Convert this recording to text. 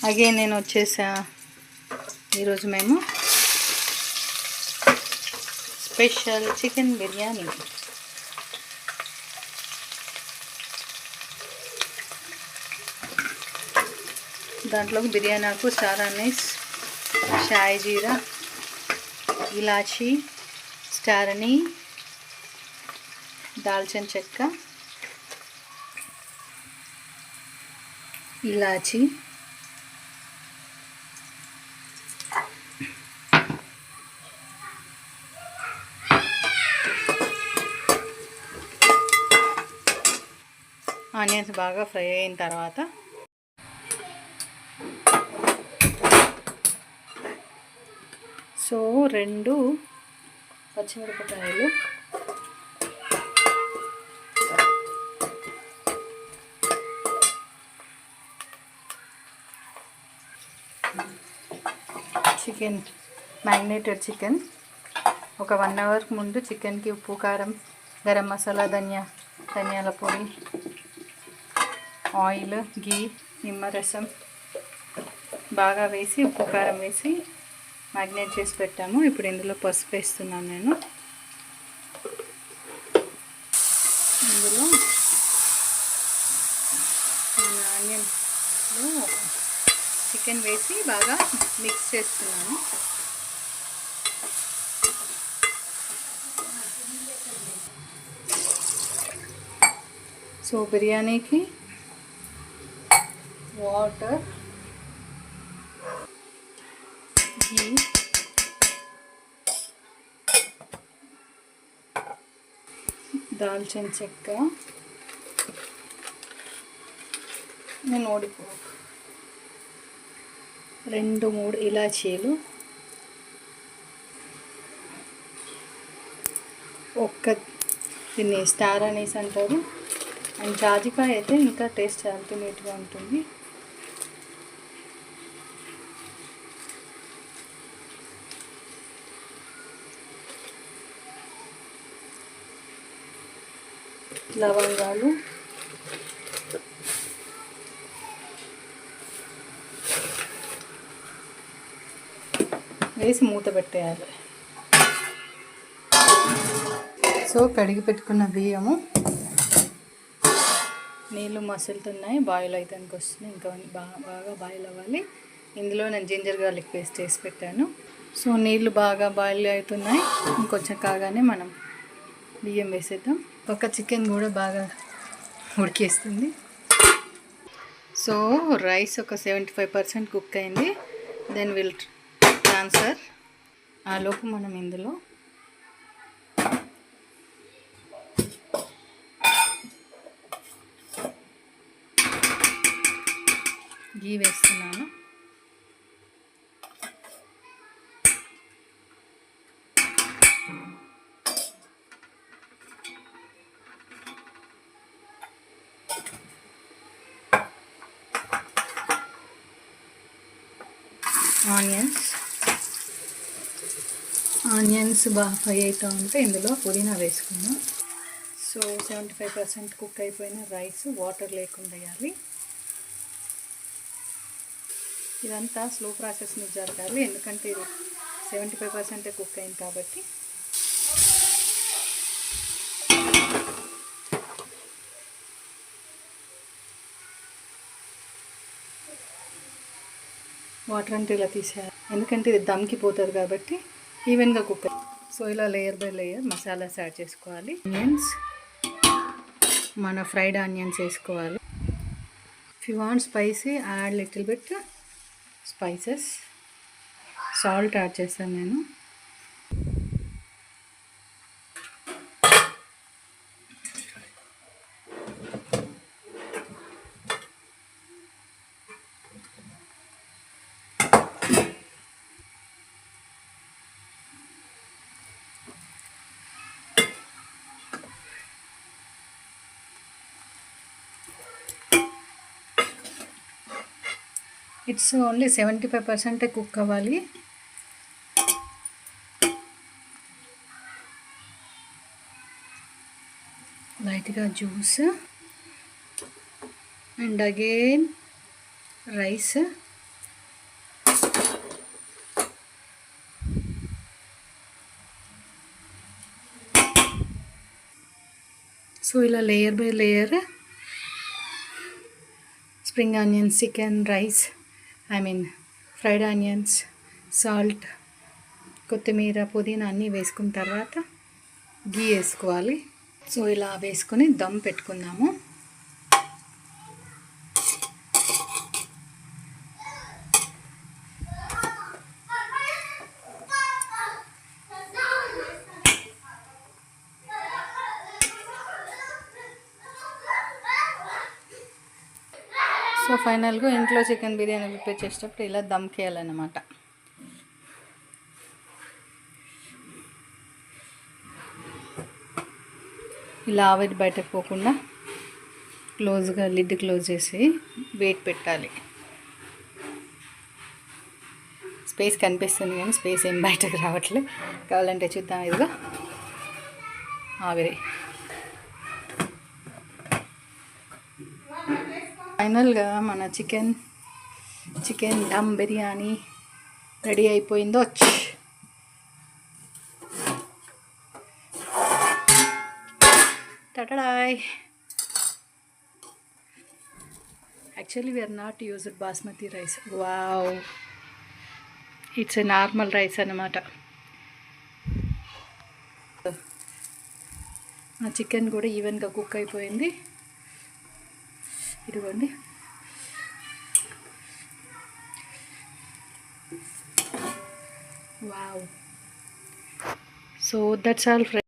Again నేను వచ్చేసా. ఈరోజు మేము స్పెషల్ చికెన్ బిర్యానీ. దాంట్లోకి బిర్యానీ ఆకు, స్టార్ అనీస్, షాయి జీరా, ఇలాచీ, స్టార్ అని, దాల్చిన చెక్క, ఇలాచీ, ఆనియన్స్ బాగా ఫ్రై అయిన తర్వాత సో 2 పచ్చిమిరపకాయలు, చికెన్, మ్యారినేటెడ్ చికెన్ ఒక 1 అవర్ ముందు చికెన్కి ఉప్పు, కారం, గరం మసాలా, ధనియాల పొడి, ఆయిల్, గీ, నిమ్మరసం బాగా వేసి ఉప్పు కారం వేసి మ్యారినేట్ చేసి పెట్టాము. ఇప్పుడు ఇందులో పసుపు వేస్తున్నాను నేను. ఇందులో మన ఆనియన్లో చికెన్ వేసి బాగా మిక్స్ చేస్తున్నాను. సో బిర్యానీకి వాటర్, ఘీ, దాల్చిన చెక్క, నేను ఓడిపో 2-3 ఇలాచీలు, దీన్ని స్టార్ అనీస్ అంటారు. అండ్ జాజికాయ అయితే ఇంకా టేస్ట్ అల్టిమేట్గా ఉంటుంది. లవంగాలు, వేసి మూత పెట్టేయాలి. సో కడిగి పెట్టుకున్న బియ్యము, నీళ్ళు మసులుతున్నాయి, బాయిల్ అయితానికి వస్తుంది. ఇంకా బాగా బాయిల్ అవ్వాలి. ఇందులో నేను జింజర్ గార్లిక్ పేస్ట్ వేసి పెట్టాను. సో నీళ్ళు బాగా బాయిల్ అవుతున్నాయి. ఇంకొంచెం కాగానే మనం బియ్యం వేసేద్దాం. ఒక చికెన్ కూడా బాగా ఉడికేస్తుంది. సో రైస్ ఒక 75% కుక్ అయింది. Then will transfer. ఆ లోపు మనం ఇందులో గీ వేస్తున్నాను. ఆనియన్స్ బాగా ఫ్రై అవుతూ ఉంటే ఇందులో పుదీనా వేసుకుందాం. సో 75% కుక్ అయిపోయిన రైస్ వాటర్ లేకుండా వేయాలి. ఇదంతా స్లో ప్రాసెస్ మీద జరగాలి, ఎందుకంటే ఇది 75% కుక్ అయింది కాబట్టి. వాటర్ అంటే ఇలా తీసేయాలి, ఎందుకంటే ఇది దమ్కి పోతుంది కాబట్టి ఈవెన్గా కుక్. సో ఇలా layer by layer masalas add చేసుకోవాలి. ఆనియన్స్, మన ఫ్రైడ్ ఆనియన్స్ వేసుకోవాలి. If you want spicy add little bit spices. Salt add చేస్తాను నేను. ఇట్స్ ఓన్లీ 75% కుక్ అవ్వాలి. లైట్గా juice and again rice so ఇలా layer by layer spring onions, chicken, rice, fried onions, salt, కొత్తిమీర, పుదీనా అన్నీ వేసుకున్న తర్వాత గీ వేసుకోవాలి. సో ఇలా వేసుకొని దమ్ పెట్టుకుందాము. సో ఫైనల్గా ఇంట్లో చికెన్ బిర్యానీ ప్రిపేర్ చేసేటప్పుడు ఇలా దమ్కి వేయాలన్నమాట. ఇలా ఆవిరి బయటకు పోకుండా క్లోజ్గా లిడ్ క్లోజ్ చేసి వెయిట్ పెట్టాలి. స్పేస్ కనిపిస్తుంది కానీ స్పేస్ ఏం బయటకు రావట్లేదు. కావాలంటే చూద్దాం. ఇదిగా ఆవిరి. ఫైనల్గా మన చికెన్ దమ్ బిర్యానీ రెడీ అయిపోయిందో. టటడాయ్. Actually we're not used basmati rice. Wow, it's a normal rice అన్నమాట. ఆ చికెన్ కూడా ఈవెన్గా కుక్ అయిపోయింది. ఇదిగోండి. Wow. So that's all friends.